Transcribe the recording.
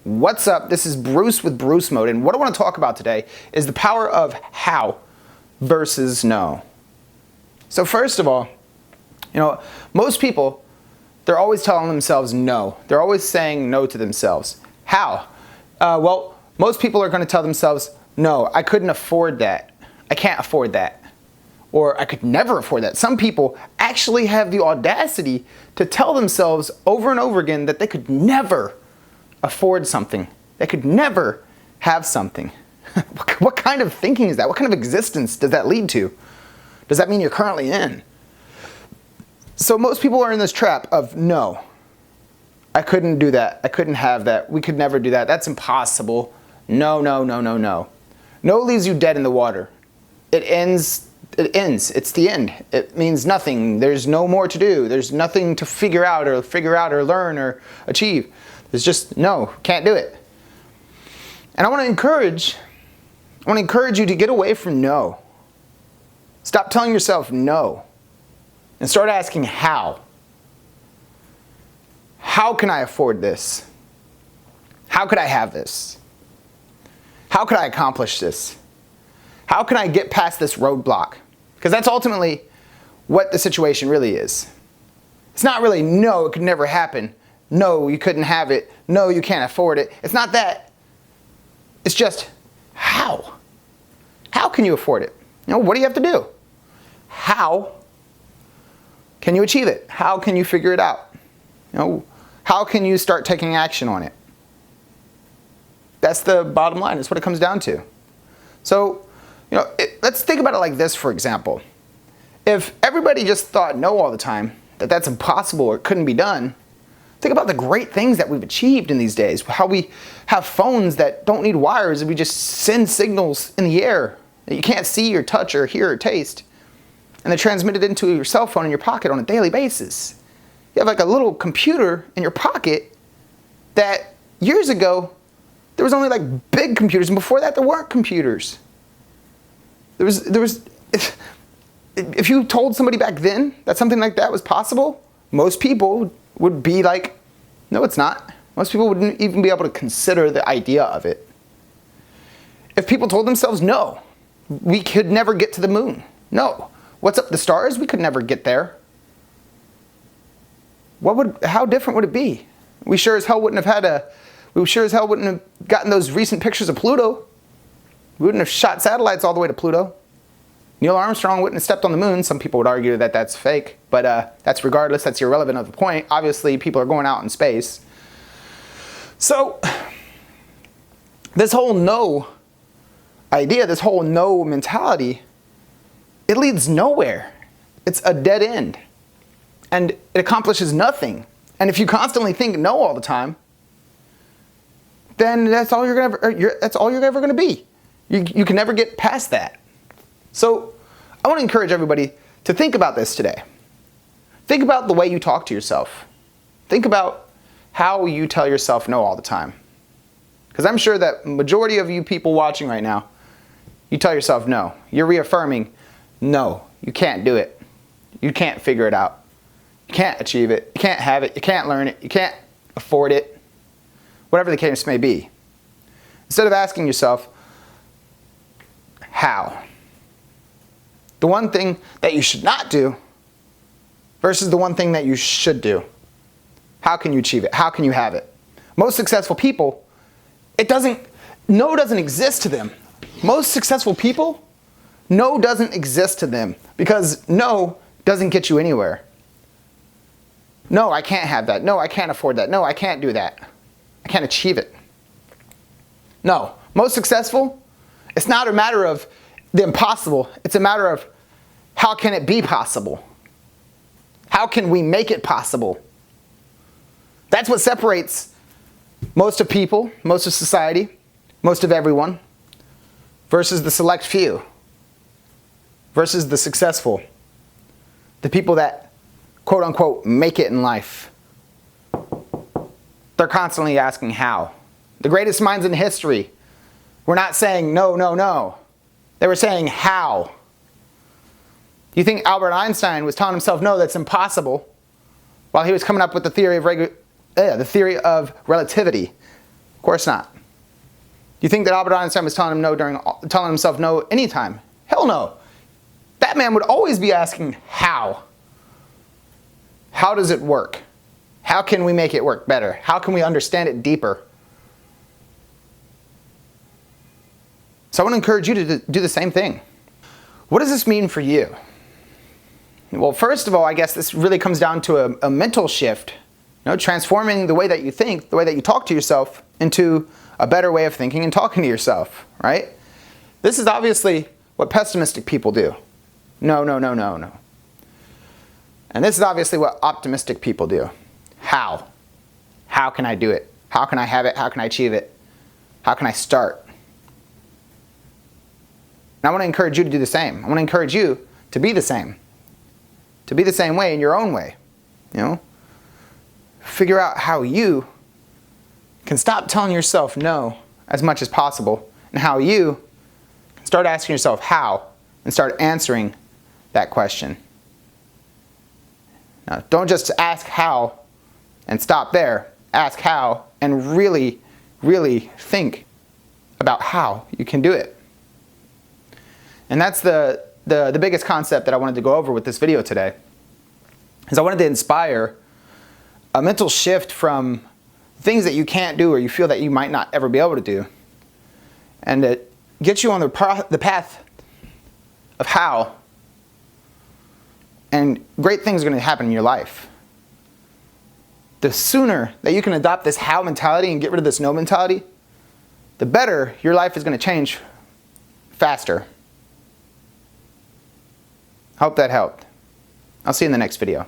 What's up? This is Bruce with Bruce Mode, and what I want to talk about today is the power of how versus no. So first of all, most people, they're always telling themselves no. They're always saying no to themselves. How? Well, most people are going to tell themselves, no, I couldn't afford that. I can't afford that. Or I could never afford that. Some people actually have the audacity to tell themselves over and over again that they could never afford something. They could never have something. What kind of thinking is that? What kind of existence does that lead to? Does that mean you're currently in? So most people are in this trap of no. I couldn't do that. I couldn't have that. We could never do that. That's impossible. No, no, no, no, no. No leaves you dead in the water. It ends. It's the end. It means nothing. There's no more to do. There's nothing to figure out or learn or achieve. There's just no, can't do it. And I want to encourage you to get away from no. Stop telling yourself no and start asking how. How can I afford this? How could I have this? How could I accomplish this? How can I get past this roadblock? Because that's ultimately what the situation really is. It's not really no, it could never happen. No, you couldn't have it. No, you can't afford it. It's not that. It's just how. How can you afford it? What do you have to do? How can you achieve it? How can you figure it out? How can you start taking action on it? That's the bottom line. That's what it comes down to. So, let's think about it like this, for example. If everybody just thought no all the time, that's impossible or it couldn't be done, think about the great things that we've achieved in these days. How we have phones that don't need wires and we just send signals in the air that you can't see or touch or hear or taste. And they're transmitted into your cell phone in your pocket on a daily basis. You have like a little computer in your pocket that years ago, there was only like big computers, and before that there weren't computers. There was, if you told somebody back then that something like that was possible, most people would be like, no, it's not. Most people wouldn't even be able to consider the idea of it. If people told themselves, no, we could never get to the moon. No. What's up the stars? We could never get there. How different would it be? We sure as hell wouldn't have gotten those recent pictures of Pluto. We wouldn't have shot satellites all the way to Pluto. Neil Armstrong wouldn't have stepped on the moon. Some people would argue that that's fake, but that's regardless. That's irrelevant of the point. Obviously, people are going out in space. So, this whole no idea, this whole no mentality, it leads nowhere. It's a dead end. And it accomplishes nothing. And if you constantly think no all the time, then that's all you're ever going to be. You can never get past that. So I want to encourage everybody to think about this today. Think about the way you talk to yourself. Think about how you tell yourself no all the time. Because I'm sure that majority of you people watching right now, you tell yourself no. You're reaffirming, no, you can't do it. You can't figure it out. You can't achieve it. You can't have it. You can't learn it. You can't afford it. Whatever the case may be. Instead of asking yourself, how? The one thing that you should not do versus the one thing that you should do. How can you achieve it? How can you have it? Most successful people, no doesn't exist to them. Most successful people, no doesn't exist to them because no doesn't get you anywhere. No, I can't have that. No, I can't afford that. No, I can't do that. I can't achieve it. No, most successful, it's not a matter of the impossible. It's a matter of how can it be possible? How can we make it possible? That's what separates most of people, most of society, most of everyone, versus the select few, versus the successful, the people that quote unquote make it in life. They're constantly asking how. The greatest minds in history were not saying no, no, no. They were saying how. You think Albert Einstein was telling himself, no, that's impossible, while he was coming up with the theory of relativity? course not. Do you think that Albert Einstein was telling himself no anytime? Hell no. That man would always be asking how. How does it work? How can we make it work better? How can we understand it deeper? So I want to encourage you to do the same thing. What does this mean for you? Well, first of all, I guess this really comes down to a mental shift. Transforming the way that you think, the way that you talk to yourself into a better way of thinking and talking to yourself, right? This is obviously what pessimistic people do. No, no, no, no, no. And this is obviously what optimistic people do. How? How can I do it? How can I have it? How can I achieve it? How can I start? And I want to encourage you to do the same. I want to encourage you to be the same. To be the same way in your own way. Figure out how you can stop telling yourself no as much as possible, and how you can start asking yourself how and start answering that question. Now, don't just ask how and stop there. Ask how and really, really think about how you can do it. And that's the biggest concept that I wanted to go over with this video today, is I wanted to inspire a mental shift from things that you can't do or you feel that you might not ever be able to do, and to get you on the path of how, and great things are going to happen in your life. The sooner that you can adopt this how mentality and get rid of this no mentality, the better your life is going to change faster. Hope that helped. I'll see you in the next video.